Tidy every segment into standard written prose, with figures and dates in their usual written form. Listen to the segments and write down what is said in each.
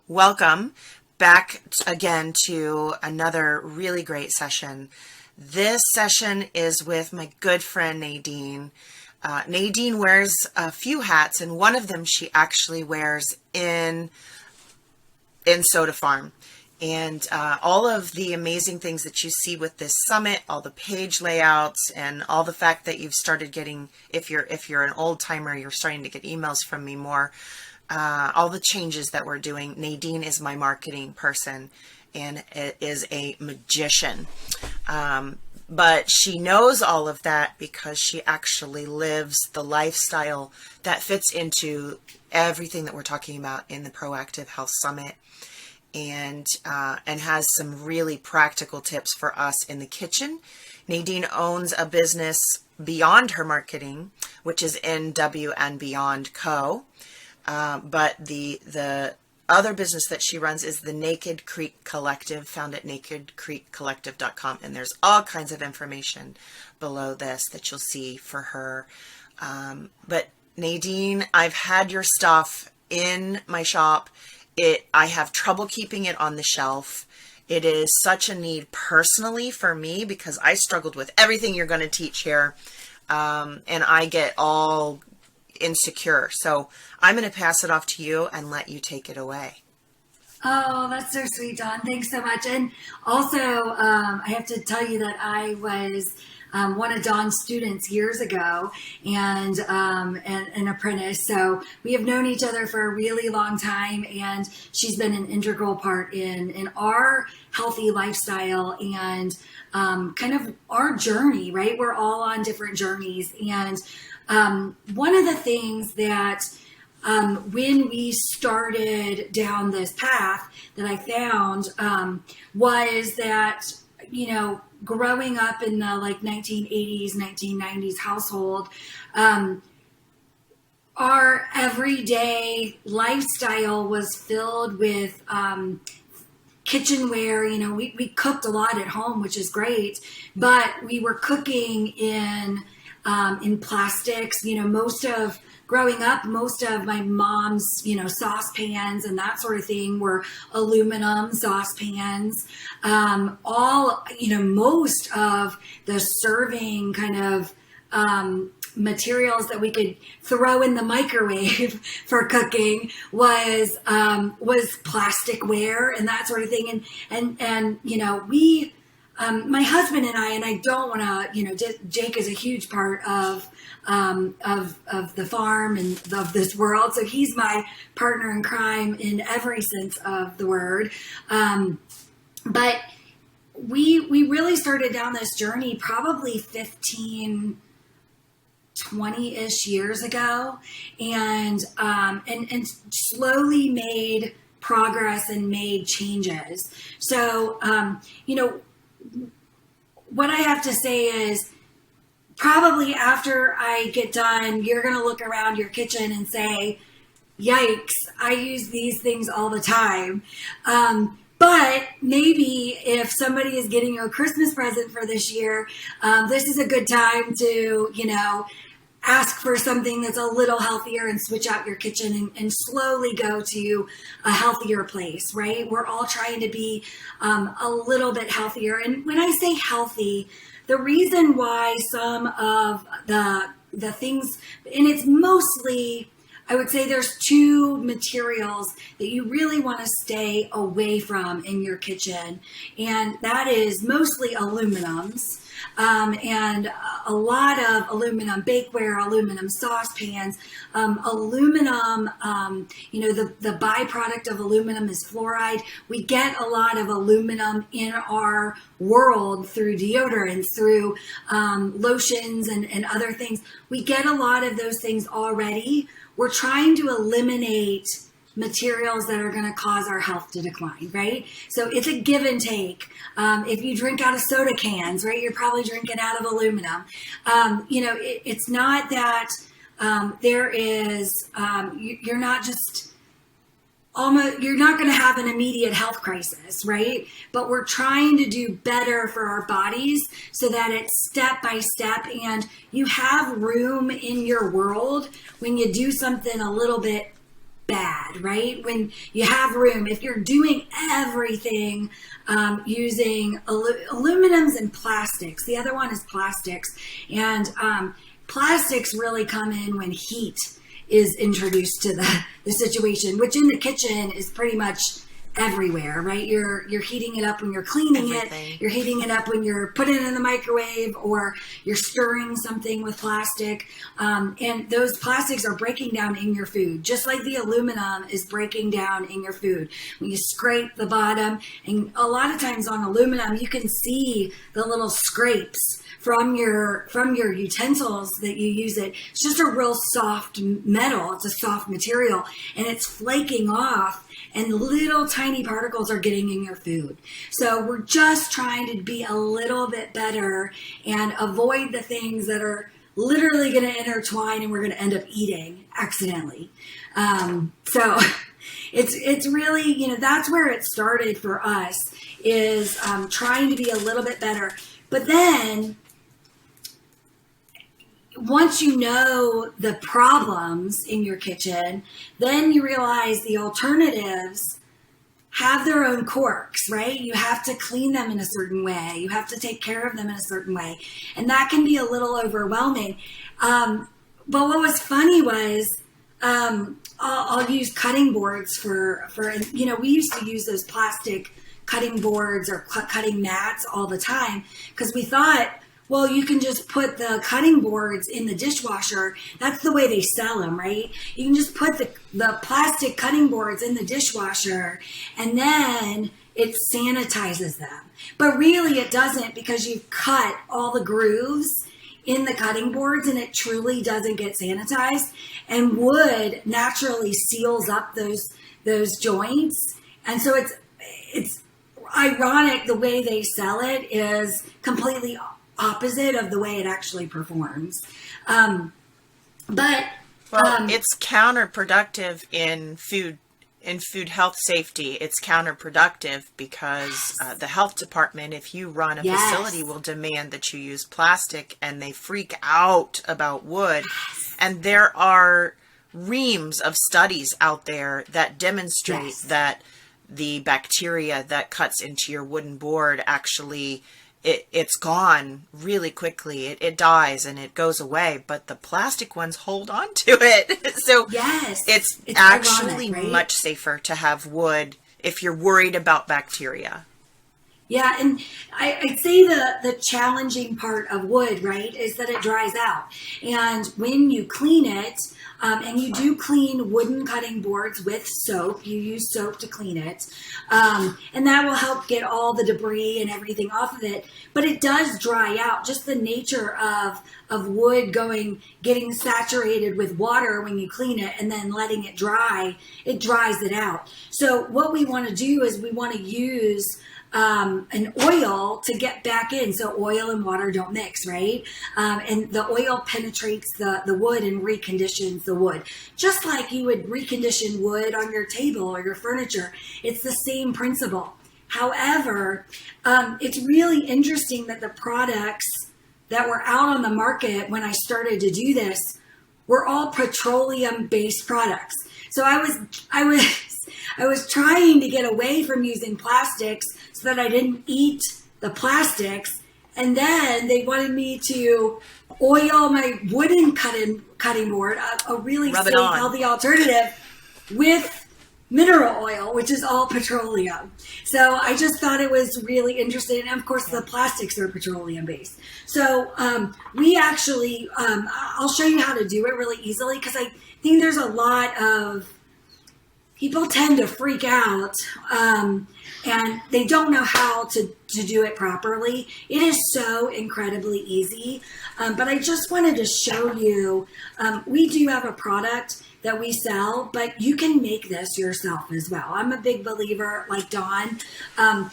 Welcome back again to another really great session. This session is with my good friend Nadine. Nadine wears a few hats, and one of them she actually wears in Soda Farm. And all of the amazing things that you see with this summit, all the page layouts, and all the fact that you've started getting, if you're an old timer, you're starting to get emails from me more. All the changes that we're doing. Nadine is my marketing person and is a magician. But she knows all of that because she actually lives the lifestyle that fits into everything that we're talking about in the Proactive Health Summit, and has some really practical tips for us in the kitchen. Nadine owns a business beyond her marketing, which is NW and Beyond Co. But the other business that she runs is the Naked Creek Collective, found at nakedcreekcollective.com. And there's all kinds of information below this that you'll see for her. But Nadine, I've had your stuff in my shop. I have trouble keeping it on the shelf. It is such a need personally for me because I struggled with everything you're going to teach here. And I get all insecure. So I'm going to pass it off to you and let you take it away. Oh, that's so sweet, Dawn. Thanks so much. And also, I have to tell you that I was one of Dawn's students years ago and an apprentice. So we have known each other for a really long time, and she's been an integral part in our healthy lifestyle and kind of our journey, right? We're all on different journeys. And one of the things that when we started down this path that I found was that, growing up in the 1980s, 1990s household, our everyday lifestyle was filled with kitchenware. We cooked a lot at home, which is great, but we were cooking in plastics. Growing up, most of my mom's, saucepans and that sort of thing were aluminum saucepans. Most of the serving kind of materials that we could throw in the microwave for cooking was plasticware and that sort of thing. And we, my husband and I don't want to, Jake is a huge part of the farm and of this world. So he's my partner in crime in every sense of the word. But we really started down this journey probably 15, 20-ish years ago, and slowly made progress and made changes. So, what I have to say is, probably after I get done, you're going to look around your kitchen and say, yikes, I use these things all the time. But maybe if somebody is getting you a Christmas present for this year, this is a good time to, ask for something that's a little healthier and switch out your kitchen and slowly go to a healthier place, right? We're all trying to be a little bit healthier. And when I say healthy, the reason why some of the things, and it's mostly, I would say there's two materials that you really want to stay away from in your kitchen. And that is mostly aluminums. And a lot of aluminum bakeware, aluminum saucepans, aluminum, the byproduct of aluminum is fluoride. We get a lot of aluminum in our world through deodorants, through lotions and other things. We get a lot of those things already. We're trying to eliminate materials that are going to cause our health to decline, right? So it's a give and take. If you drink out of soda cans, right, you're probably drinking out of aluminum. It's not that there is, you're not just you're not going to have an immediate health crisis, right? But we're trying to do better for our bodies so that it's step by step, and you have room in your world when you do something a little bit bad, right? When you have room, if you're doing everything using aluminums and plastics, the other one is plastics, and plastics really come in when heat is introduced to the situation, which in the kitchen is pretty much everywhere, right? You're heating it up when you're cleaning it. You're heating it up when you're putting it in the microwave, or you're stirring something with plastic. And those plastics are breaking down in your food, just like the aluminum is breaking down in your food. When you scrape the bottom, and a lot of times on aluminum, you can see the little scrapes from your utensils that you use it. It's just a real soft metal. It's a soft material, and it's flaking off, and little tiny particles are getting in your food. So we're just trying to be a little bit better and avoid the things that are literally going to intertwine and we're going to end up eating accidentally. So it's really, that's where it started for us, is trying to be a little bit better. But then once you know the problems in your kitchen, then you realize the alternatives have their own quirks, right? You have to clean them in a certain way. You have to take care of them in a certain way. And that can be a little overwhelming. But what was funny was, I'll use cutting boards for, we used to use those plastic cutting boards or cutting mats all the time, because we thought, well, you can just put the cutting boards in the dishwasher. That's the way they sell them, right? You can just put the plastic cutting boards in the dishwasher, and then it sanitizes them. But really it doesn't, because you've cut all the grooves in the cutting boards and it truly doesn't get sanitized. And wood naturally seals up those joints. And so it's ironic, the way they sell it is completely opposite of the way it actually performs. It's counterproductive in food health safety. It's counterproductive because the health department, if you run a facility, will demand that you use plastic, and they freak out about wood. And there are reams of studies out there that demonstrate that the bacteria that cuts into your wooden board actually, it's gone really quickly. It dies and it goes away, but the plastic ones hold on to it. So it's actually ironic, right? Much safer to have wood if you're worried about bacteria. Yeah, and I'd say the challenging part of wood, right, is that it dries out. And when you clean it, and you do clean wooden cutting boards with soap, you use soap to clean it, and that will help get all the debris and everything off of it. But it does dry out. Just the nature of wood getting saturated with water when you clean it and then letting it dry, it dries it out. So what we want to do is we want to use an oil to get back in, so oil and water don't mix, right? And the oil penetrates the wood and reconditions the wood, just like you would recondition wood on your table or your furniture. It's the same principle. However, it's really interesting that the products that were out on the market when I started to do this were all petroleum-based products. So I was trying to get away from using plastics so that I didn't eat the plastics. And then they wanted me to oil my wooden cutting board, a really safe, healthy alternative, with mineral oil, which is all petroleum. So I just thought it was really interesting. And of course, the plastics are petroleum based. So we actually, I'll show you how to do it really easily, because I think there's a lot of people tend to freak out and they don't know how to do it properly. It is so incredibly easy. But I just wanted to show you, we do have a product that we sell, but you can make this yourself as well. I'm a big believer, like Dawn. In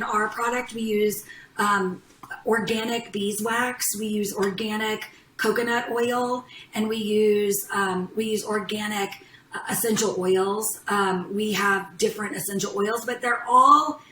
our product, we use organic beeswax, we use organic coconut oil, and we use organic essential oils. We have different essential oils, but they're all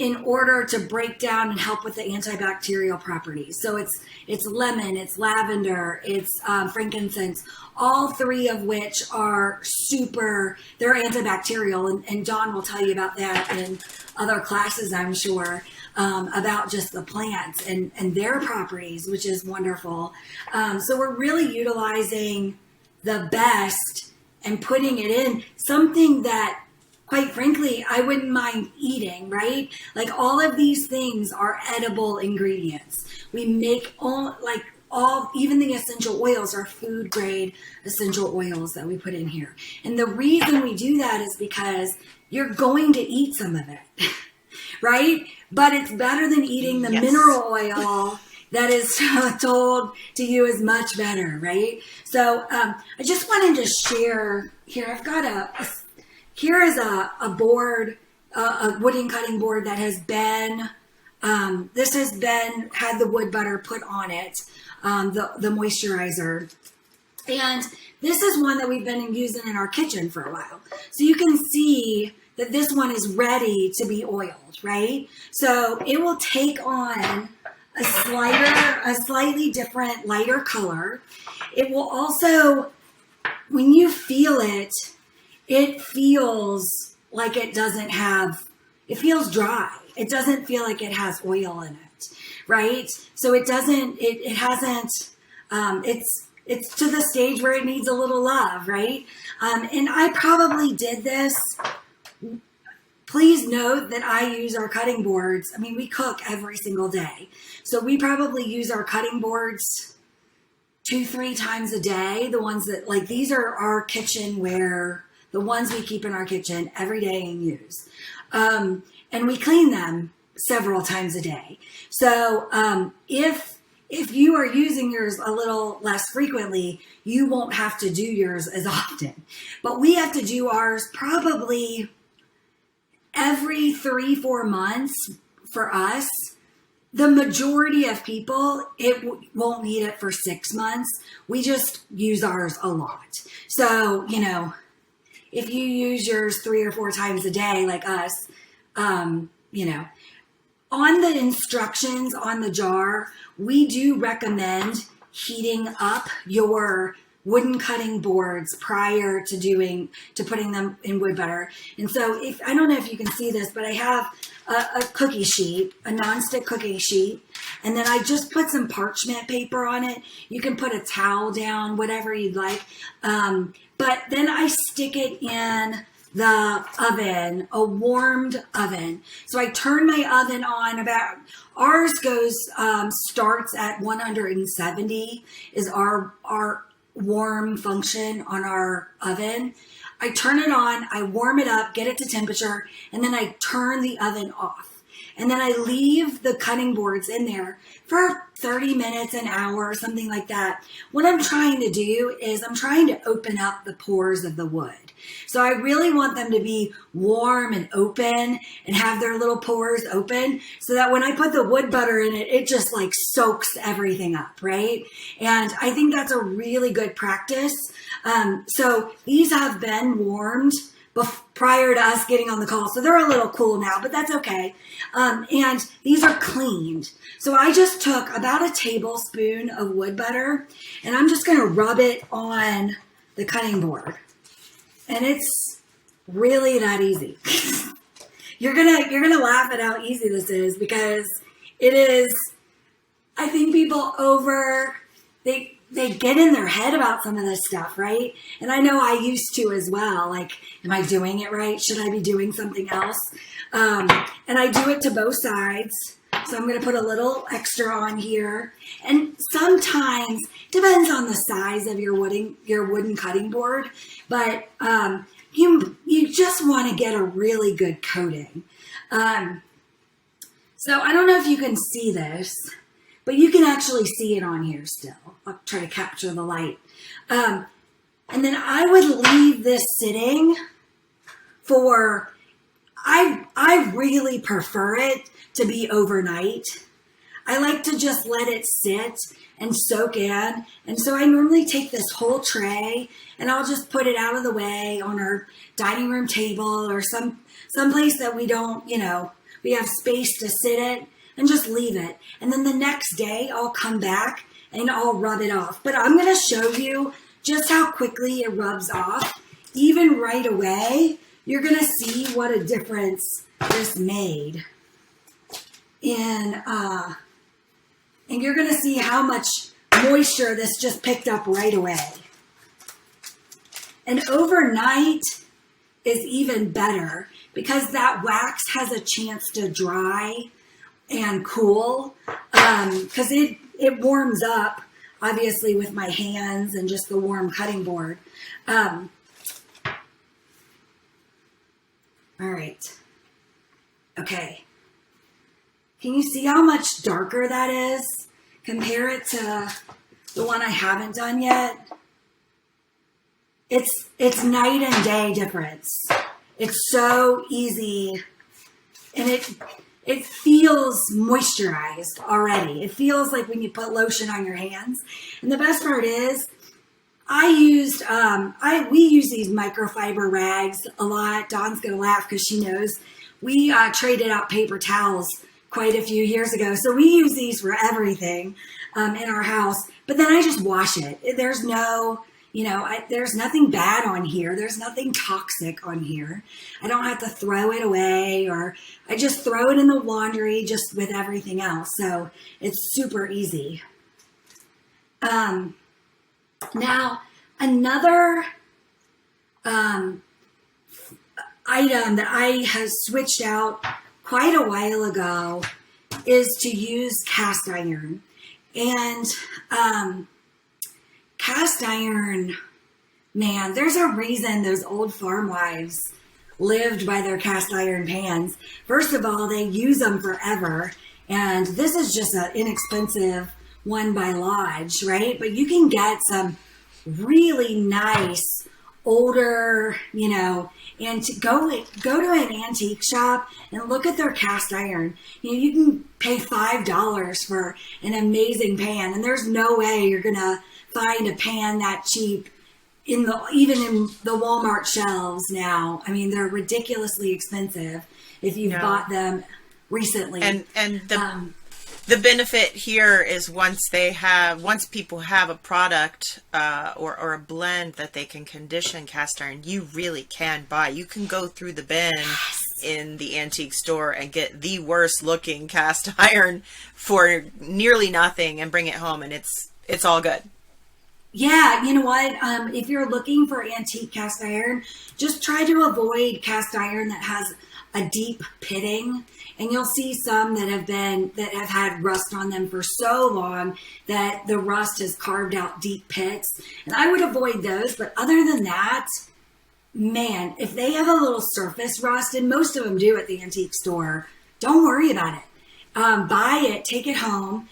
in order to break down and help with the antibacterial properties. So it's lemon, it's lavender, it's frankincense, all three of which are they're antibacterial. And John will tell you about that in other classes, I'm sure, about just the plants and their properties, which is wonderful. So we're really utilizing the best and putting it in something that, quite frankly, I wouldn't mind eating, right? Like all of these things are edible ingredients. We make even the essential oils are food grade essential oils that we put in here. And the reason we do that is because you're going to eat some of it, right? But it's better than eating the mineral oil that is told to you is much better, right? So I just wanted to share here. I've got here is a board, a wooden cutting board that has been, this has had the wood butter put on it, the moisturizer. And this is one that we've been using in our kitchen for a while. So you can see that this one is ready to be oiled, right? So it will take on a slightly different, lighter color. It will also, when you feel it, it feels like it feels dry. It doesn't feel like it has oil in it, right? So it's to the stage where it needs a little love, right? And I probably did this. Please note that I use our cutting boards. I mean, we cook every single day. So we probably use our cutting boards 2-3 times a day. The ones that, like, these are our kitchenware, the ones we keep in our kitchen every day and use. And we clean them several times a day. So if you are using yours a little less frequently, you won't have to do yours as often. But we have to do ours probably every 3-4 months for us. The majority of people, won't need it for 6 months. We just use ours a lot. So, if you use yours 3 or 4 times a day, like us, on the instructions on the jar, we do recommend heating up your wooden cutting boards prior to putting them in wood butter. And so I don't know if you can see this, but I have a cookie sheet, a nonstick cookie sheet, and then I just put some parchment paper on it. You can put a towel down, whatever you'd like. But then I stick it in the oven, a warmed oven. So I turn my oven on ours starts at 170 is our warm function on our oven. I turn it on, I warm it up, get it to temperature, and then I turn the oven off. And then I leave the cutting boards in there for 30 minutes, an hour, something like that. What I'm trying to do is I'm trying to open up the pores of the wood. So I really want them to be warm and open and have their little pores open so that when I put the wood butter in it, it just like soaks everything up, right? And I think that's a really good practice. So these have been warmed prior to us getting on the call. So they're a little cool now, but that's okay. And these are cleaned. So I just took about a tablespoon of wood butter and I'm just going to rub it on the cutting board. And it's really that easy. You're gonna laugh at how easy this is because it is. I think people they get in their head about some of this stuff, right? And I know I used to as well. Like, am I doing it right? Should I be doing something else? And I do it to both sides. So I'm going to put a little extra on here. And sometimes, depends on the size of your wooden cutting board, but you just want to get a really good coating. So I don't know if you can see this, but you can actually see it on here still. I'll try to capture the light. And then I would leave this sitting for, I really prefer it to be overnight. I like to just let it sit and soak in. And so I normally take this whole tray and I'll just put it out of the way on our dining room table or some place that we don't, we have space to sit it, and just leave it. And then the next day I'll come back and I'll rub it off. But I'm going to show you just how quickly it rubs off. Even right away, you're going to see what a difference this made. And you're going to see how much moisture this just picked up right away. And overnight is even better because that wax has a chance to dry and cool, because it warms up, obviously, with my hands and just the warm cutting board. All right. Okay. Can you see how much darker that is? Compare it to the one I haven't done yet. It's night and day difference. It's so easy, and it feels moisturized already. It feels like when you put lotion on your hands. And the best part is, we use these microfiber rags a lot. Dawn's gonna laugh because she knows we traded out paper towels quite a few years ago. So we use these for everything in our house. But then I just wash it. There's no, there's nothing bad on here. There's nothing toxic on here. I don't have to throw it away, or I just throw it in the laundry just with everything else. So it's super easy. Now, another item that I have switched out quite a while ago is to use cast iron. And cast iron, man, there's a reason those old farm wives lived by their cast iron pans. First of all, they use them forever. And this is just an inexpensive one by Lodge, right? But you can get some really nice older, and to go to an antique shop and look at their cast iron. You can pay $5 for an amazing pan, and there's no way you're gonna find a pan that cheap even in the Walmart shelves now. I mean, they're ridiculously expensive if you've bought them recently. And the benefit here is once people have a product or a blend that they can condition cast iron, you really can buy. You can go through the bin in the antique store and get the worst looking cast iron for nearly nothing and bring it home, and it's all good. Yeah, you know what? If you're looking for antique cast iron, just try to avoid cast iron that has a deep pitting. And you'll see some that have had rust on them for so long that the rust has carved out deep pits. And I would avoid those. But other than that, man, if they have a little surface rust, and most of them do at the antique store, don't worry about it. Buy it, take it home.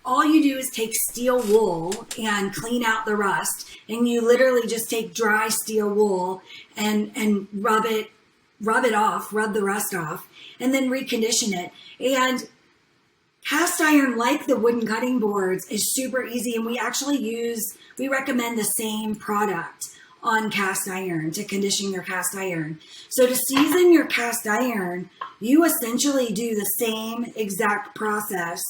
All you do is take steel wool and clean out the rust. And you literally just take dry steel wool and rub the rust off, and then recondition it. And cast iron, like the wooden cutting boards, is super easy. And we recommend the same product on cast iron to condition your cast iron. So to season your cast iron, you essentially do the same exact process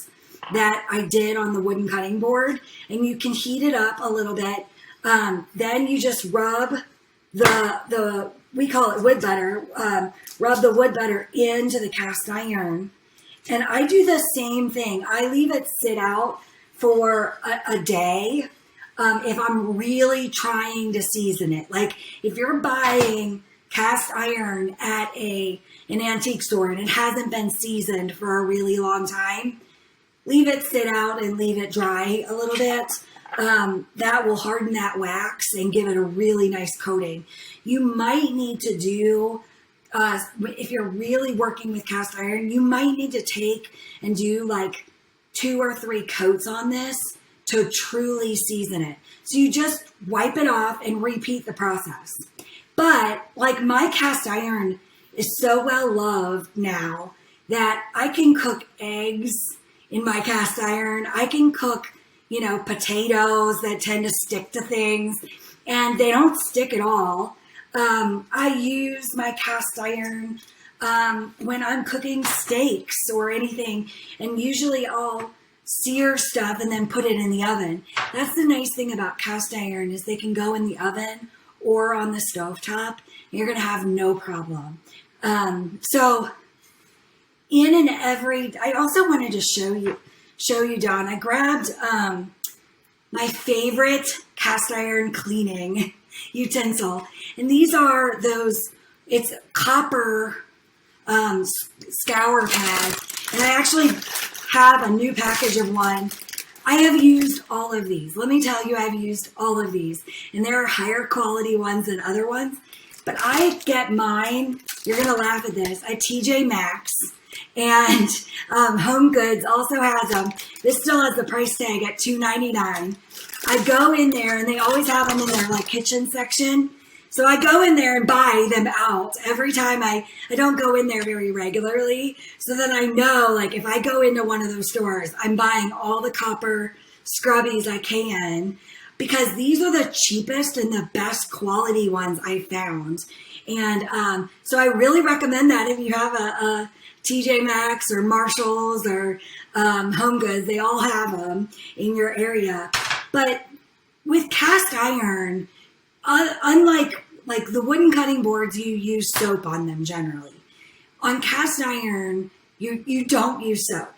that I did on the wooden cutting board, and you can heat it up a little bit. Then you just rub we call it wood butter, rub the wood butter into the cast iron. And I do the same thing. I leave it sit out for a day if I'm really trying to season it. Like if you're buying cast iron at an antique store and it hasn't been seasoned for a really long time, leave it sit out and leave it dry a little bit. That will harden that wax and give it a really nice coating. You might need to do, if you're really working with cast iron, you might need to take and do like 2 or 3 coats on this to truly season it. So you just wipe it off and repeat the process. But like my cast iron is so well loved now that I can cook eggs in my cast iron. I can cook potatoes that tend to stick to things, and they don't stick at all. I use my cast iron when I'm cooking steaks or anything, and usually I'll sear stuff and then put it in the oven. That's the nice thing about cast iron is they can go in the oven or on the stovetop. You're going to have no problem. So in and every, I also wanted to show you, Dawn, I grabbed my favorite cast iron cleaning utensil. And these are those, it's copper scour pads. And I actually have a new package of one. I have used all of these. Let me tell you, I've used all of these. And there are higher quality ones than other ones. But I get mine, you're going to laugh at this, at TJ Maxx. And Home Goods also has them. This still has the price tag at $2.99. I go in there, and they always have them in their like kitchen section. So I go in there and buy them out every time. I don't go in there very regularly. So then I know, like, if I go into one of those stores, I'm buying all the copper scrubbies I can, because these are the cheapest and the best quality ones I found. And so I really recommend that if you have a TJ Maxx or Marshalls or Home Goods, they all have them in your area. But with cast iron, unlike like the wooden cutting boards, you use soap on them generally. On cast iron, you don't use soap.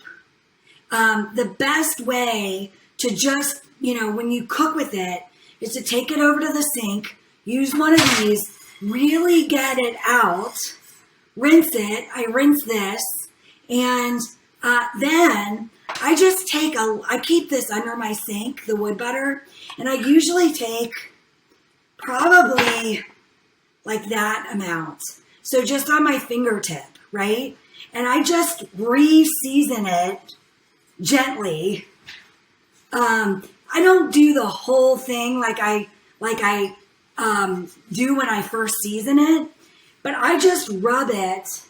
The best way to just, when you cook with it, is to take it over to the sink, use one of these, really get it out, rinse it. I rinse this, and then I just I keep this under my sink, the wood butter, and I usually take probably like that amount. So just on my fingertip, right? And I just re-season it gently. I don't do the whole thing like I do when I first season it, but I just rub it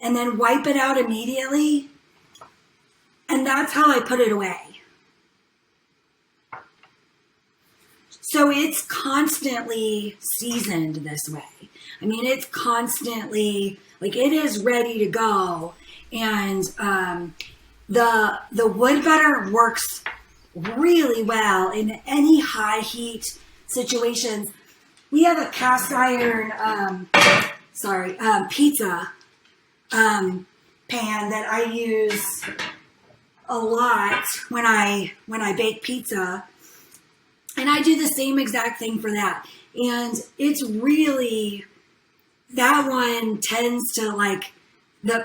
and then wipe it out immediately. And that's how I put it away. So it's constantly seasoned this way. I mean, it's constantly, like, it is ready to go. And the wood butter works really well in any high heat situations. We have a cast iron, pizza pan that I use a lot when I bake pizza. And I do the same exact thing for that. And it's really, that one tends to like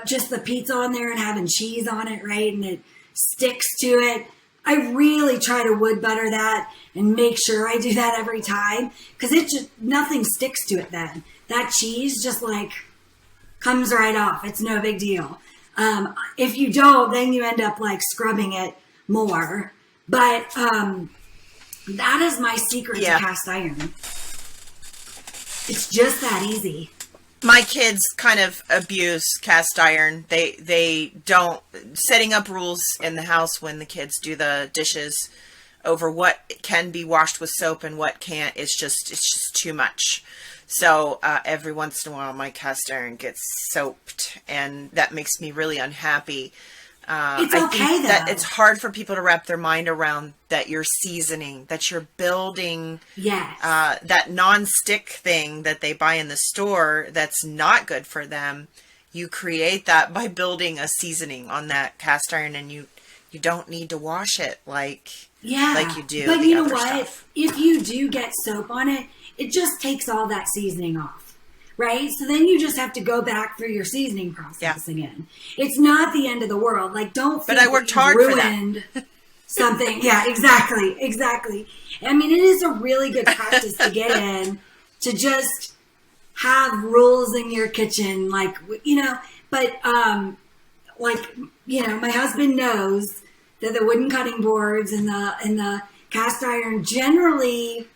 just the pizza on there and having cheese on it, right? And it sticks to it. I really try to wood butter that and make sure I do that every time, because it just, nothing sticks to it then. That cheese just like comes right off. It's no big deal. If you don't, then you end up like scrubbing it more. But that is my secret to cast iron. It's just that easy. My kids kind of abuse cast iron. They don't, setting up rules in the house when the kids do the dishes over what can be washed with soap and what can't. It's just too much. So every once in a while my cast iron gets soaped, and that makes me really unhappy. It's I okay, think though. that it's hard for people to wrap their mind around that you're seasoning, that you're building that non-stick thing that they buy in the store that's not good for them. You create that by building a seasoning on that cast iron, and you don't need to wash it like you do. But you know what? Stuff. If you do get soap on it, it just takes all that seasoning off. Right? So then you just have to go back through your seasoning process again. It's not the end of the world. Like, don't think I worked hard for that. Something. Yeah, exactly. I mean, it is a really good practice to get in, to just have rules in your kitchen. Like, but my husband knows that the wooden cutting boards and the cast iron, generally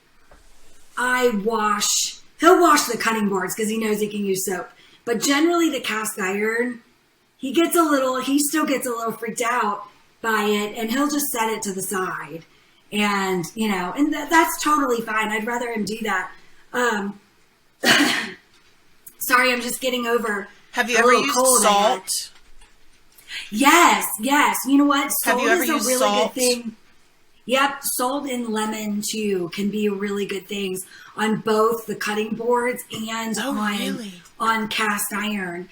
he'll wash the cutting boards because he knows he can use soap. But generally the cast iron, he still gets a little freaked out by it, and he'll just set it to the side. And, and that's totally fine. I'd rather him do that. Sorry, I'm just getting over Have you a ever little used cold air. salt? Yes, yes. You know what? Have Salt you ever is a used really salt? good thing. Yep, salt and lemon too can be really good things on both the cutting boards and Oh, really? on cast iron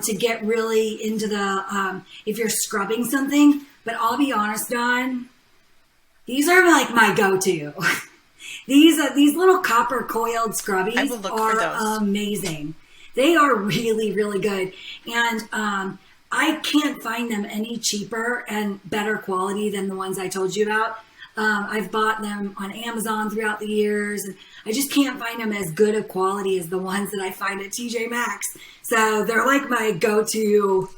to get really into the if you're scrubbing something. But I'll be honest, Don, these are like my go-to. These little copper coiled I scrubbies will look for are those. amazing. They are really, really good. And I can't find them any cheaper and better quality than the ones I told you about. I've bought them on Amazon throughout the years, and I just can't find them as good a quality as the ones that I find at TJ Maxx. So they're like my go-to,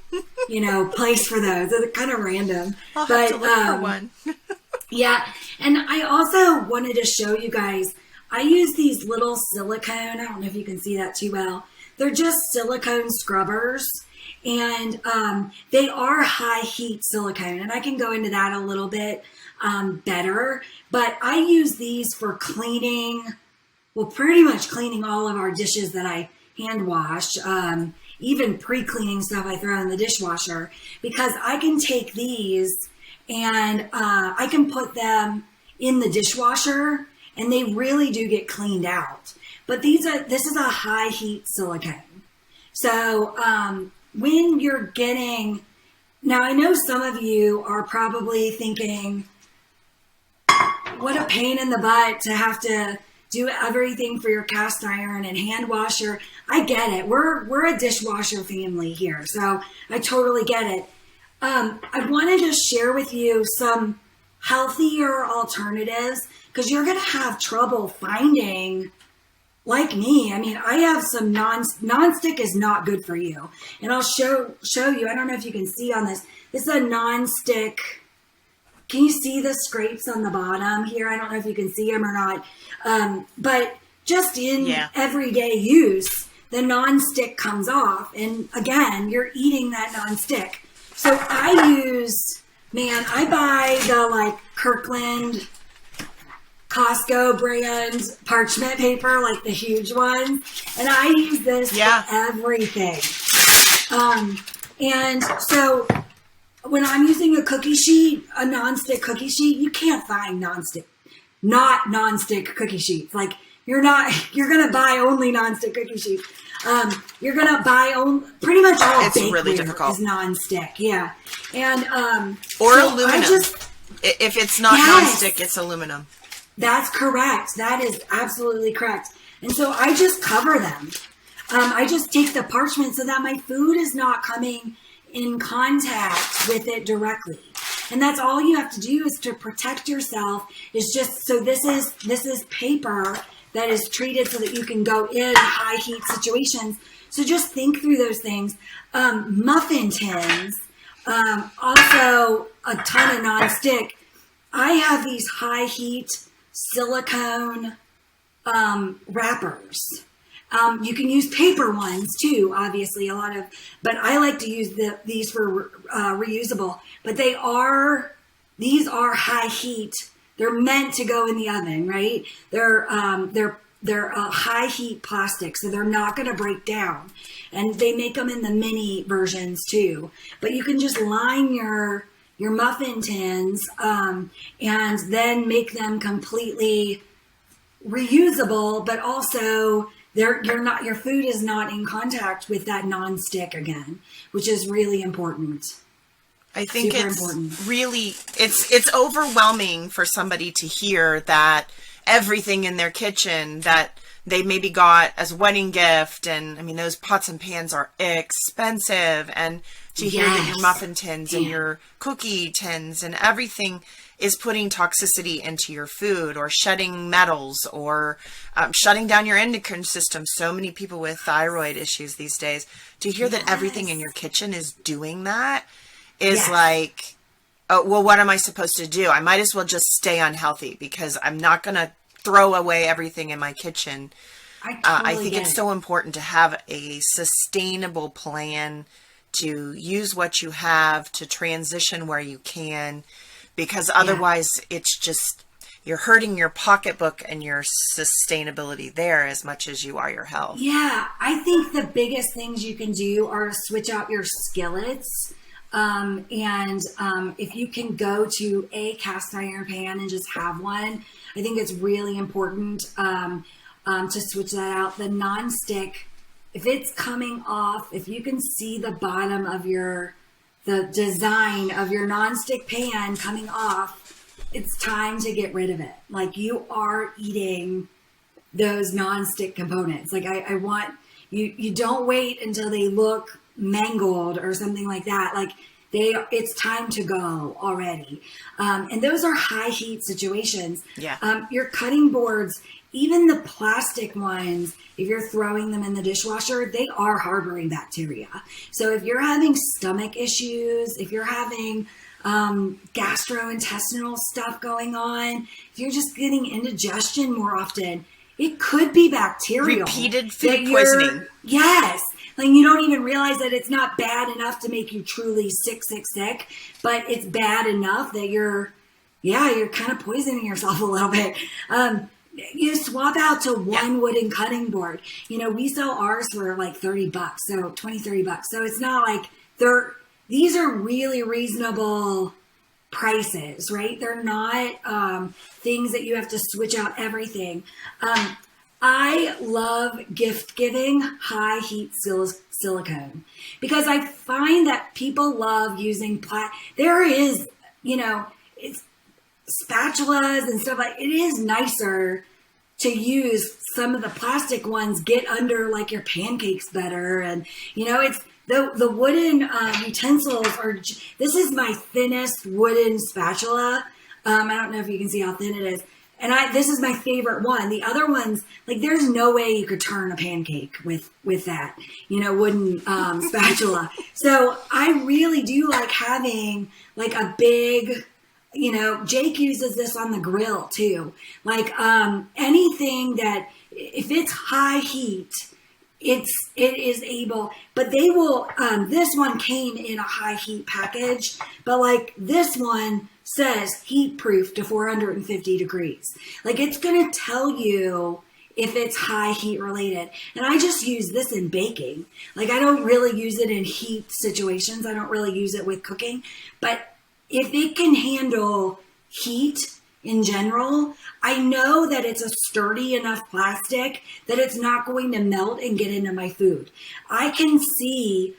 place for those. They're kind of random. I'll have But to look for one. yeah, and I also wanted to show you guys, I use these little silicone, I don't know if you can see that too well. They're just silicone scrubbers, and they are high heat silicone, and I can go into that a little bit better, but I use these for cleaning, well, pretty much cleaning all of our dishes that I hand wash, even pre-cleaning stuff I throw in the dishwasher, because I can take these and I can put them in the dishwasher and they really do get cleaned out. But this is a high heat silicone. So when you're getting, now I know some of you are probably thinking, what a pain in the butt to have to do everything for your cast iron and hand washer. I get it. We're a dishwasher family here, so I totally get it. I wanted to share with you some healthier alternatives because you're going to have trouble finding, like me. I mean, I have some non-stick is not good for you. And I'll show you. I don't know if you can see on this. This is a non-stick. Can you see the scrapes on the bottom here? I don't know if you can see them or not. But just in everyday use, the non-stick comes off. And again, you're eating that non-stick. So I buy the Kirkland Costco brand parchment paper, like the huge ones. And I use this for everything. And so when I'm using a cookie sheet, a non-stick cookie sheet, you can't find non-stick cookie sheets. Like you're going to buy only non-stick cookie sheets. You're going to buy pretty much all bakeware really difficult. is non-stick. Yeah. And, or so aluminum. If it's not non-stick, it's aluminum. That's correct. That is absolutely correct. And so I just cover them. I just take the parchment so that my food is not coming in contact with it directly. And that's all you have to do is to protect yourself is just, so this is paper that is treated so that you can go in high heat situations. So just think through those things. Muffin tins, also a ton of non-stick. I have these high heat silicone wrappers. You can use paper ones too, obviously but I like to use these for reusable, but these are high heat. They're meant to go in the oven, right? They're high heat plastic, so they're not going to break down. And they make them in the mini versions too. But you can just line your muffin tins and then make them completely reusable, but also your food is not in contact with that non-stick again, which is really important. I think it's overwhelming for somebody to hear that everything in their kitchen that they maybe got as a wedding gift, and I mean those pots and pans are expensive, and to hear that your muffin tins and your cookie tins and everything is putting toxicity into your food or shedding metals or shutting down your endocrine system. So many people with thyroid issues these days, to hear that everything in your kitchen is doing that is like, oh, well, what am I supposed to do? I might as well just stay unhealthy because I'm not going to throw away everything in my kitchen. I think it's so important to have a sustainable plan to use what you have, to transition where you can, because otherwise it's just, you're hurting your pocketbook and your sustainability there as much as you are your health. Yeah, I think the biggest things you can do are switch out your skillets. If you can go to a cast iron pan and just have one, I think it's really important to switch that out. The nonstick, if it's coming off, if you can see the bottom of the design of your nonstick pan coming off, it's time to get rid of it. Like, you are eating those nonstick components. Like, I want you don't wait until they look mangled or something like that. Like, it's time to go already. And those are high heat situations. Yeah. Your cutting boards, even the plastic ones, if you're throwing them in the dishwasher, they are harboring bacteria. So if you're having stomach issues, if you're having gastrointestinal stuff going on, if you're just getting indigestion more often, it could be bacterial. Repeated food poisoning. Yes. Like, you don't even realize that it's not bad enough to make you truly sick, but it's bad enough that you're kind of poisoning yourself a little bit. You swap out to one wooden cutting board. We sell ours for like $30, so $20-$30. So it's not like these are really reasonable prices, right? They're not things that you have to switch out everything. I love gift giving high heat silicone because I find that people love using there is, it's spatulas and stuff like it is nicer to use some of the plastic ones, get under like your pancakes better. And, it's the wooden utensils this is my thinnest wooden spatula. I don't know if you can see how thin it is. And this is my favorite one. The other ones, like, there's no way you could turn a pancake with that, wooden spatula. So I really do like having like a big, Jake uses this on the grill too. Like anything that, if it's high heat, it is able, but they will, this one came in a high heat package, but like this one says heat proof to 450 degrees. Like, it's going to tell you if it's high heat related. And I just use this in baking. Like, I don't really use it in heat situations. I don't really use it with cooking, but if it can handle heat in general, I know that it's a sturdy enough plastic that it's not going to melt and get into my food. I can see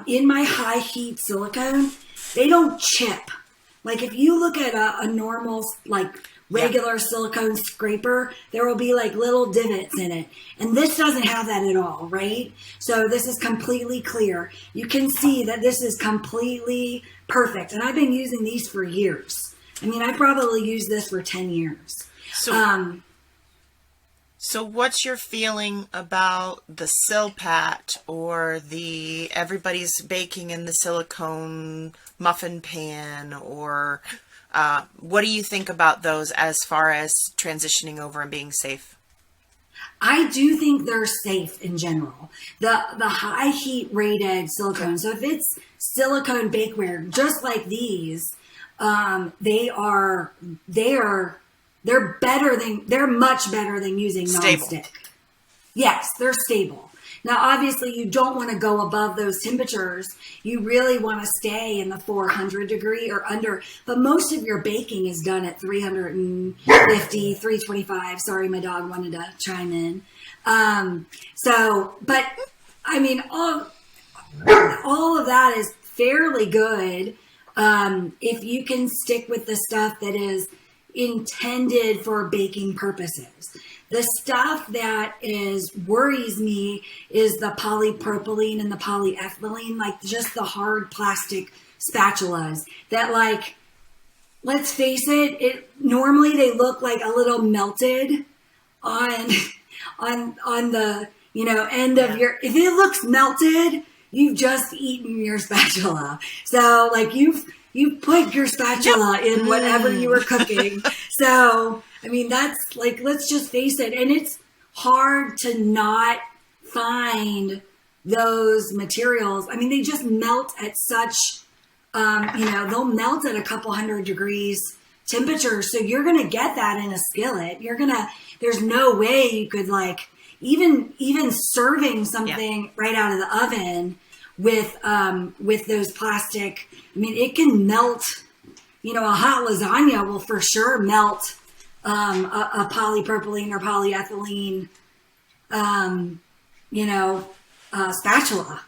in my high heat silicone, they don't chip. Like, if you look at a normal, like, regular silicone scraper, there will be like little divots in it. And this doesn't have that at all, right? So this is completely clear. You can see that this is completely perfect. And I've been using these for years. I mean, I probably used this for 10 years. So what's your feeling about the Silpat or the everybody's baking in the silicone muffin pan, or what do you think about those as far as transitioning over and being safe? I do think they're safe in general. The high heat rated silicone. So if it's silicone bakeware, just like these, they're much better than using nonstick. Yes, they're stable. Now, obviously, you don't want to go above those temperatures. You really want to stay in the 400 degree or under. But most of your baking is done at 350, 325. Sorry, my dog wanted to chime in. But I mean, all of that is fairly good if you can stick with the stuff that is intended for baking purposes. The stuff that worries me is the polypropylene and the polyethylene, like just the hard plastic spatulas that, like, let's face it, normally they look like a little melted on the, end of your, if it looks melted, you've just eaten your spatula. So like you've put your spatula in whatever you were cooking. So, I mean, that's like, let's just face it. And it's hard to not find those materials. I mean, they just melt at such, they'll melt at a couple hundred degrees temperature. So you're going to get that in a skillet. There's no way you could like, even serving something right out of the oven with those plastic, I mean, it can melt, a hot lasagna will for sure melt a polypropylene or polyethylene, spatula.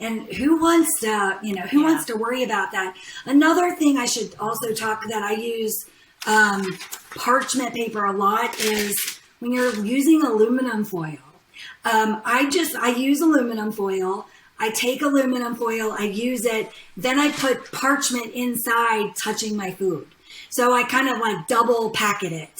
And who wants to worry about that? Another thing I should also talk that I use parchment paper a lot is when you're using aluminum foil. I use aluminum foil. I take aluminum foil, I use it, then I put parchment inside touching my food. So I kind of like double packet it.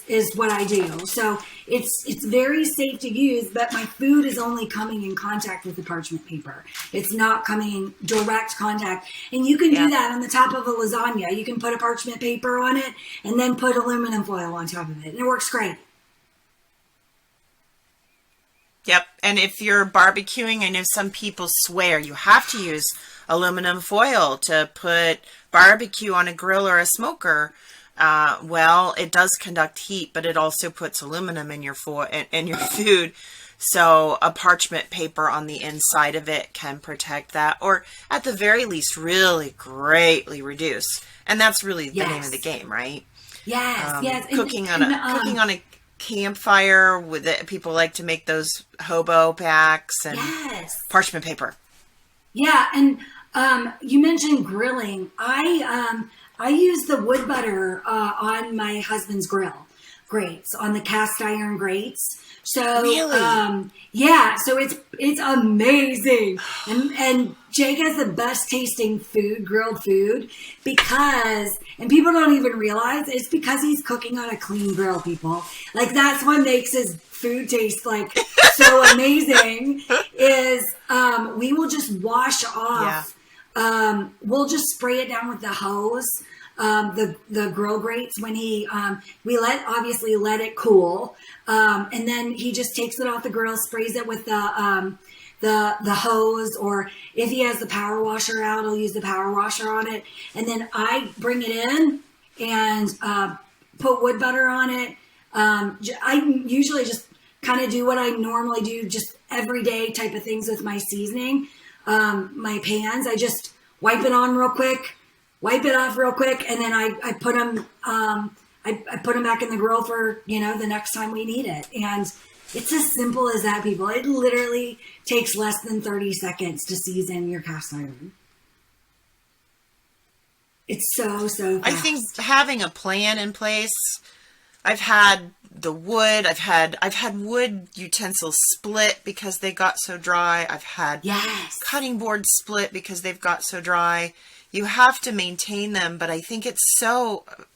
Is what I do. So it's very safe to use, but my food is only coming in contact with the parchment paper. It's not coming in direct contact. And you can do that on the top of a lasagna. You can put a parchment paper on it and then put aluminum foil on top of it. And it works great. Yep. And if you're barbecuing, I know some people swear you have to use aluminum foil to put barbecue on a grill or a smoker. Well, it does conduct heat, but it also puts aluminum in your food. So a parchment paper on the inside of it can protect that, or at the very least, really greatly reduce. And that's really the name of the game, right? Yes, yes. Cooking on a campfire with it, people like to make those hobo packs and parchment paper. Yeah, and you mentioned grilling. I use the wood butter on my husband's grill grates, on the cast iron grates. So really? So it's amazing. And Jake has the best tasting grilled food, and people don't even realize it's because he's cooking on a clean grill, people. Like that's what makes his food taste like so amazing is we will just wash off. We'll just spray it down with the hose, the grill grates when we obviously let it cool. And then he just takes it off the grill, sprays it with the hose, or if he has the power washer out, I'll use the power washer on it. And then I bring it in and, put wood butter on it. I usually just kind of do what I normally do, just everyday type of things with my seasoning. My pans, I just wipe it on real quick, wipe it off real quick, and then I put them, I put them back in the grill for, the next time we need it. And it's as simple as that, people. It literally takes less than 30 seconds to season your cast iron. It's so fast. I think having a plan in place, I've had the wood, I've had wood utensils split because they got so dry. I've had cutting boards split because they've got so dry. You have to maintain them, but I think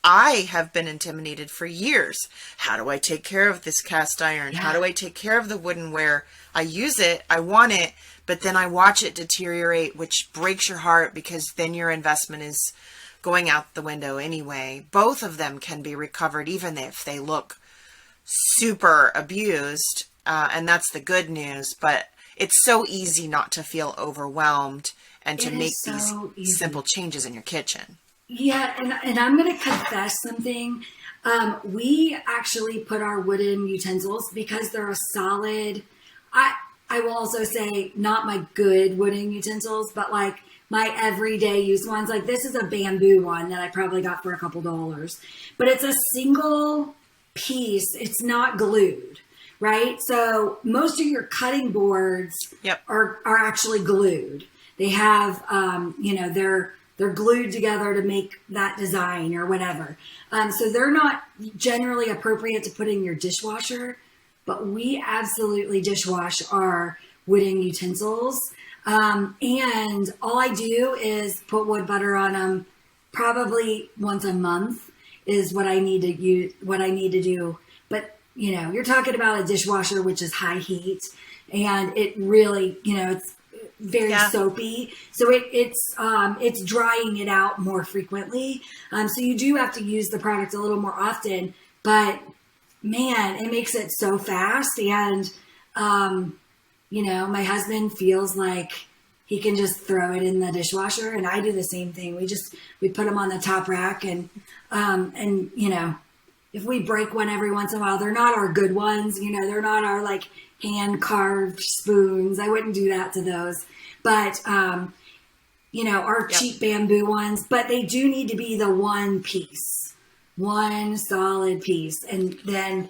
I have been intimidated for years. How do I take care of this cast iron? How do I take care of the woodenware? I use it, I want it, but then I watch it deteriorate, which breaks your heart because then your investment is going out the window anyway. Both of them can be recovered even if they look super abused, and that's the good news, but it's so easy not to feel overwhelmed and to make these simple changes in your kitchen. Yeah, and I'm going to confess something. We actually put our wooden utensils because they're a solid, I will also say not my good wooden utensils, but like my everyday use ones. Like this is a bamboo one that I probably got for a couple dollars, but it's a single piece. It's not glued, right? So most of your cutting boards are actually glued. They have, they're glued together to make that design or whatever. So they're not generally appropriate to put in your dishwasher, but we absolutely dishwash our wooden utensils. And all I do is put wood butter on them probably once a month is what I need to do. But, you're talking about a dishwasher, which is high heat, and it really, it's very soapy. So it's drying it out more frequently. So you do have to use the product a little more often, but man, it makes it so fast. And, my husband feels like he can just throw it in the dishwasher. And I do the same thing. We put them on the top rack, and if we break one every once in a while, they're not our good ones. They're not our like hand carved spoons. I wouldn't do that to those, but our cheap bamboo ones, but they do need to be the one solid piece, and then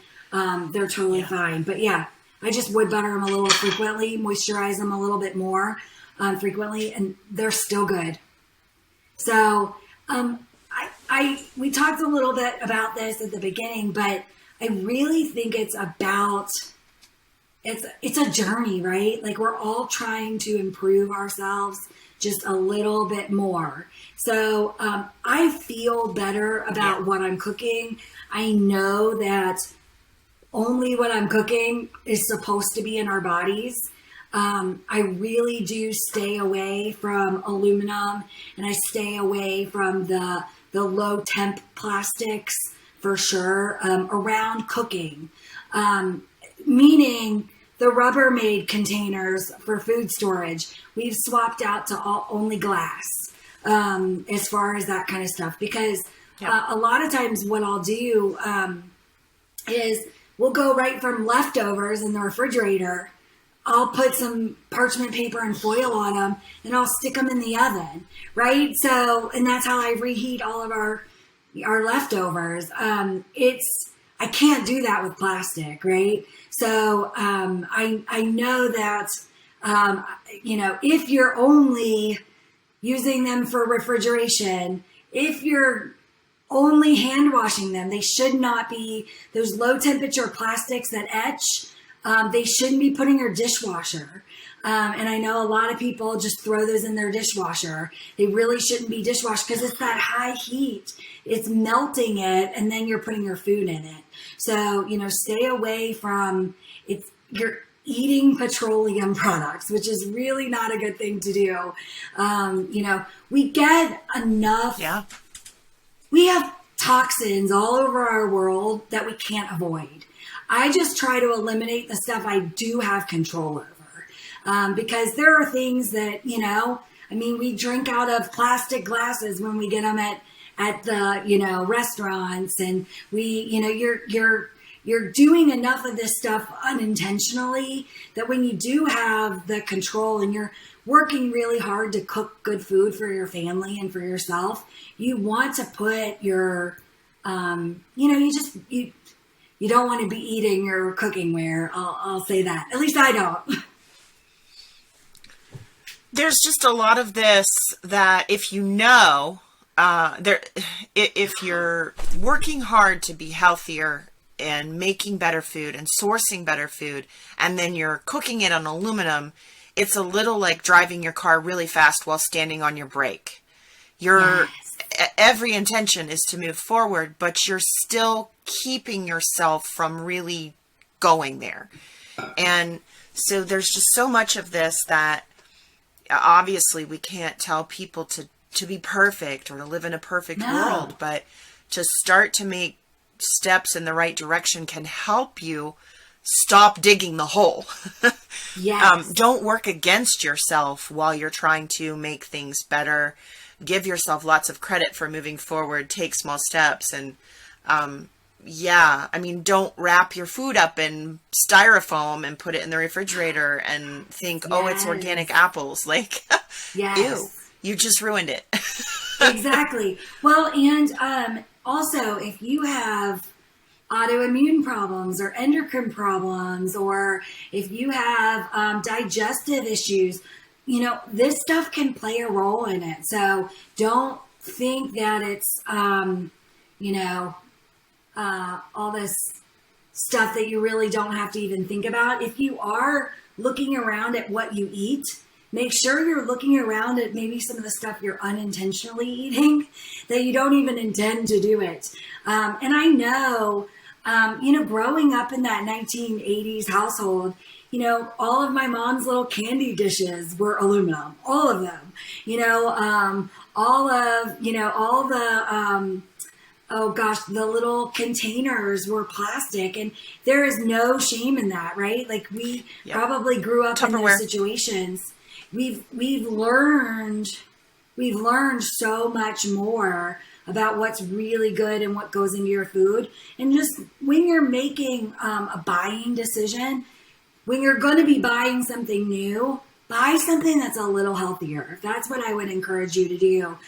they're totally fine. But yeah, I just wood butter them a little frequently, moisturize them a little bit more frequently, and they're still good. So we talked a little bit about this at the beginning, but I really think it's a journey, right? Like we're all trying to improve ourselves just a little bit more. So I feel better about what I'm cooking. I know that only what I'm cooking is supposed to be in our bodies. I really do stay away from aluminum, and I stay away from the low temp plastics for sure around cooking. Meaning the Rubbermaid containers for food storage, we've swapped out to only glass as far as that kind of stuff. Because a lot of times what I'll do is we'll go right from leftovers in the refrigerator. I'll put some parchment paper and foil on them, and I'll stick them in the oven, right? So, and that's how I reheat all of our leftovers. I can't do that with plastic, right? So I know that, if you're only using them for refrigeration, if you're only hand washing them, they should not be those low temperature plastics that etch. They shouldn't be put in your dishwasher. And I know a lot of people just throw those in their dishwasher. They really shouldn't be dishwashed because it's that high heat. It's melting it, and then you're putting your food in it. So, stay away from you're eating petroleum products, which is really not a good thing to do. We get enough. Yeah. We have toxins all over our world that we can't avoid. I just try to eliminate the stuff I do have control over. Because there are things that, we drink out of plastic glasses when we get them at the, restaurants, and you're doing enough of this stuff unintentionally that when you do have the control and you're working really hard to cook good food for your family and for yourself, you want to put your, you don't want to be eating your cooking ware. I'll say that. At least I don't. There's just a lot of this that if if you're working hard to be healthier and making better food and sourcing better food, and then you're cooking it on aluminum, it's a little like driving your car really fast while standing on your brake. Every intention is to move forward, but you're still keeping yourself from really going there. And so there's just so much of this that obviously we can't tell people to be perfect or to live in a perfect world, but to start to make steps in the right direction can help you stop digging the hole. Yes. Don't work against yourself while you're trying to make things better. Give yourself lots of credit for moving forward. Take small steps. And don't wrap your food up in styrofoam and put it in the refrigerator and think, oh, it's organic apples. Like, ew, you just ruined it. Exactly. Well, and also, if you have autoimmune problems or endocrine problems, or if you have digestive issues, this stuff can play a role in it. So don't think that it's, all this stuff that you really don't have to even think about. If you are looking around at what you eat, make sure you're looking around at maybe some of the stuff you're unintentionally eating that you don't even intend to do it. And I know, growing up in that 1980s household, all of my mom's little candy dishes were aluminum, all of them, the little containers were plastic, and there is no shame in that, right? Like we probably grew up in those situations. we've learned so much more about what's really good and what goes into your food. And just when you're making a buying decision, when you're going to be buying something new, buy something that's a little healthier. That's what I would encourage you to do.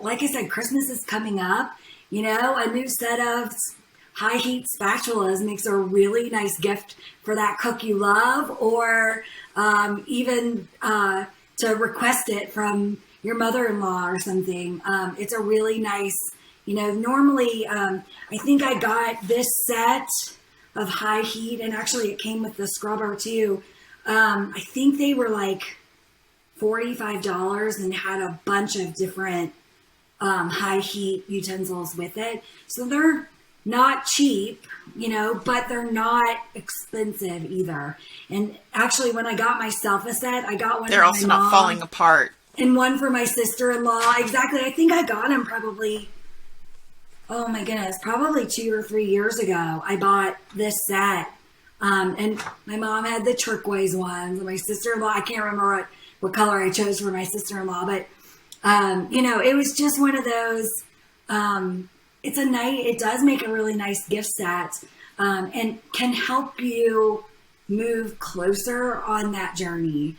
Like I said, Christmas is coming up. A new set of high heat spatulas makes a really nice gift for that cook you love, or even to request it from your mother-in-law or something. It's a really nice, normally I think I got this set of high heat, and actually it came with the scrubber too. I think they were like $45 and had a bunch of different high heat utensils with it. So they're not cheap, but they're not expensive either. And actually, when I got myself a set, I got one. They're also not falling apart. And one for my sister-in-law. Exactly. I think I got them probably, oh my goodness, probably 2 or 3 years ago. I bought this set. And my mom had the turquoise ones. And my sister-in-law, I can't remember what color I chose for my sister-in-law. But, it was just one of those, it does make a really nice gift set, and can help you move closer on that journey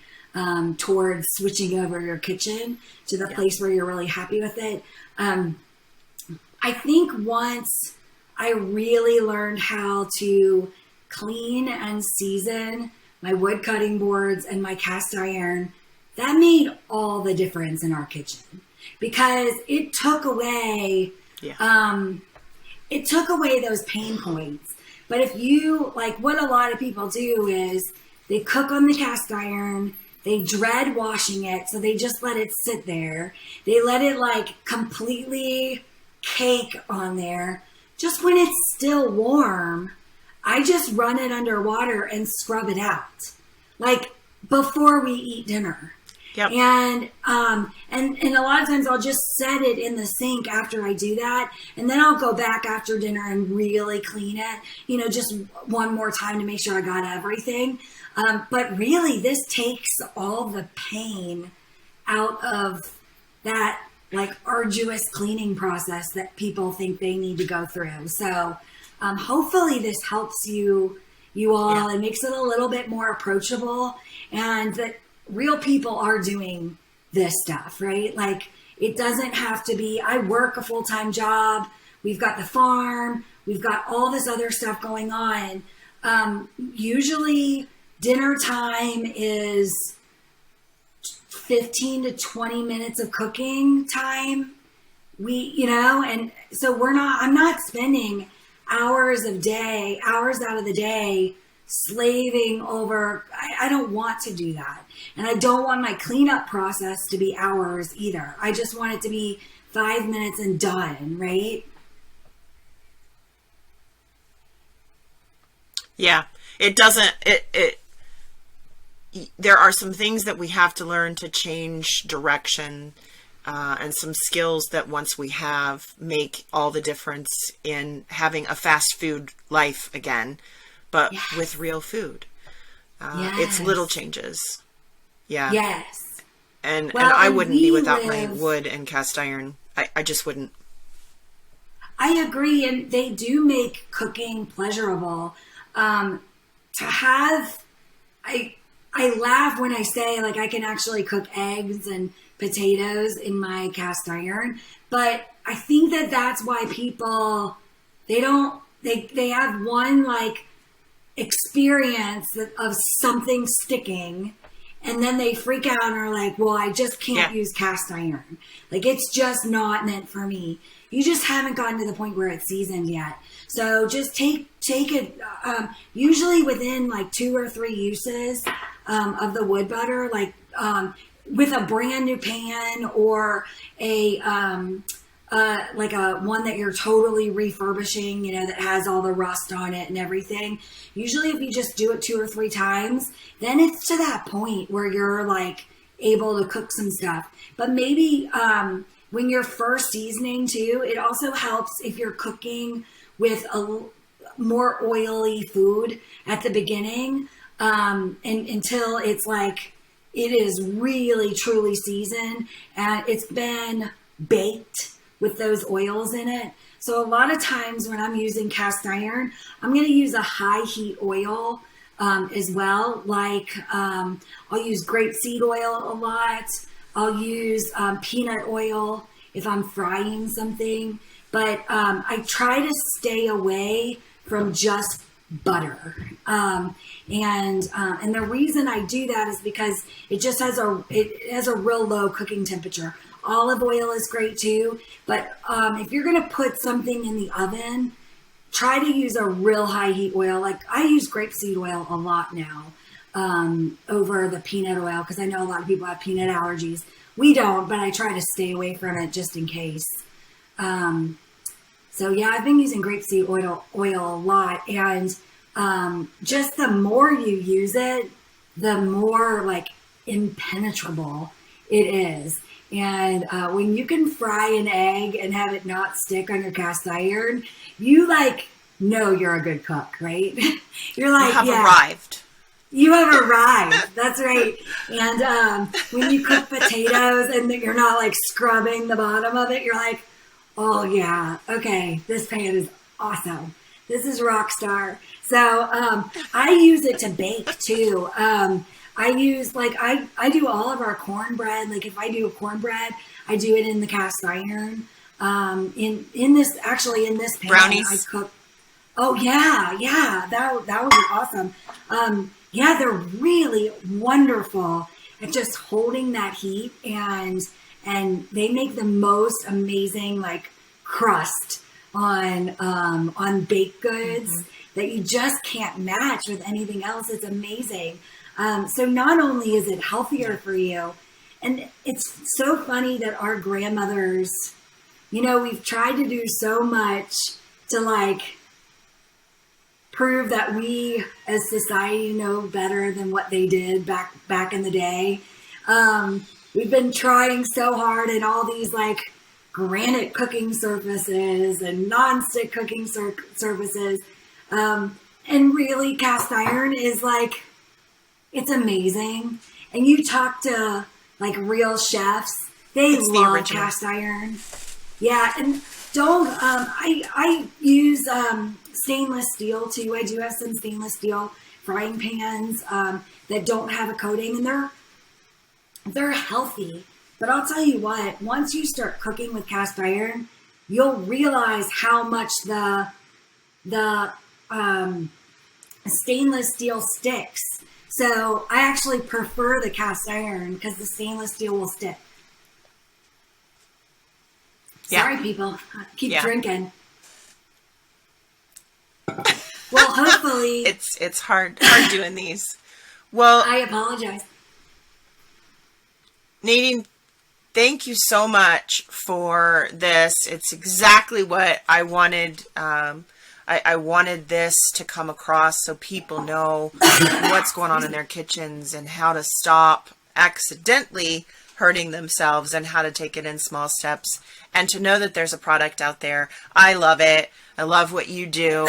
towards switching over your kitchen to the place where you're really happy with it. I think once I really learned how to clean and season my wood cutting boards and my cast iron, that made all the difference in our kitchen, because it took away those pain points. But if you, like, what a lot of people do is they cook on the cast iron, they dread washing it, so they just let it sit there. They let it like completely cake on there. Just when it's still warm, I just run it under water and scrub it out, like before we eat dinner. Yep. And a lot of times I'll just set it in the sink after I do that, and then I'll go back after dinner and really clean it, just one more time to make sure I got everything. But really, this takes all the pain out of that like arduous cleaning process that people think they need to go through. So hopefully this helps you all and makes it a little bit more approachable, and that real people are doing this stuff, right? Like, it doesn't have to be, I work a full-time job, we've got the farm, we've got all this other stuff going on. Usually dinner time is 15 to 20 minutes of cooking time. And so I'm not spending hours out of the day slaving over. I don't want to do that. And I don't want my cleanup process to be hours either. I just want it to be 5 minutes and done, right? Yeah, it doesn't, there are some things that we have to learn to change direction, and some skills that once we have make all the difference in having a fast food life again, but with real food. It's little changes. Yeah. Yes. And I wouldn't be without my wood and cast iron. I just wouldn't. I agree. And they do make cooking pleasurable. To have, I laugh when I say, like, I can actually cook eggs and potatoes in my cast iron, but I think that that's why people, they have one like experience of something sticking, and then they freak out and are like, well, I just can't use cast iron. Like, it's just not meant for me. You just haven't gotten to the point where it's seasoned yet. So just take it, usually within like 2 or 3 uses of the wood butter, like with a brand new pan or a like a one that you're totally refurbishing, that has all the rust on it and everything. Usually if you just do it 2 or 3 times, then it's to that point where you're like able to cook some stuff. But maybe when you're first seasoning too, it also helps if you're cooking with a more oily food at the beginning, and until it's like it is really truly seasoned, and it's been baked with those oils in it. So a lot of times when I'm using cast iron, I'm going to use a high heat oil as well. Like I'll use grapeseed oil a lot. I'll use peanut oil if I'm frying something. But I try to stay away from just butter. And the reason I do that is because it just has a real low cooking temperature. Olive oil is great too, but if you're going to put something in the oven, try to use a real high heat oil. Like I use grapeseed oil a lot now over the peanut oil, because I know a lot of people have peanut allergies. We don't, but I try to stay away from it just in case. So yeah, I've been using grapeseed oil a lot, and just the more you use it, the more like impenetrable it is. And when you can fry an egg and have it not stick on your cast iron, you like know you're a good cook, right? You're like, you have arrived. You have arrived. That's right. And when you cook potatoes and you're not like scrubbing the bottom of it, you're like, oh yeah, okay, this pan is awesome. This is rock star. So I use it to bake too. I use I do all of our cornbread. Like if I do a cornbread, I do it in the cast iron. In this pan, brownies. I cook. Oh yeah, that would be awesome. Yeah, they're really wonderful at just holding that heat, and they make the most amazing like crust on baked goods that you just can't match with anything else. It's amazing. So not only is it healthier for you, and it's so funny that our grandmothers, we've tried to do so much to like prove that we as society know better than what they did back in the day. We've been trying so hard in all these like granite cooking surfaces and non-stick cooking surfaces. And really cast iron is like, it's amazing. And you talk to like real chefs, it's love cast iron. Yeah. And I use stainless steel too. I do have some stainless steel frying pans that don't have a coating, and they're healthy. But I'll tell you what, once you start cooking with cast iron, you'll realize how much the stainless steel sticks. So I actually prefer the cast iron because the stainless steel will stick. Yeah. Sorry, people. Keep drinking. Well, hopefully it's hard doing these. Well, I apologize. Nadine, thank you so much for this. It's exactly what I wanted. I wanted this to come across so people know what's going on in their kitchens and how to stop accidentally hurting themselves and how to take it in small steps, and to know that there's a product out there. I love it. I love what you do.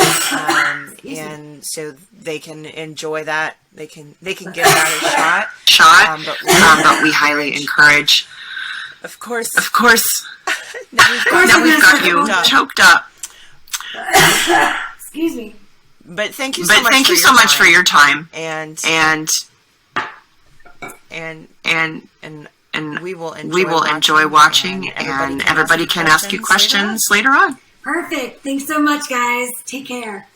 And so they can enjoy that. They can give that a shot. But we highly encourage. Of course. Now we've got you choked up. Excuse me. But thank you so much for your time. And we will enjoy watching, and everybody can ask you questions later on. Perfect. Thanks so much, guys. Take care.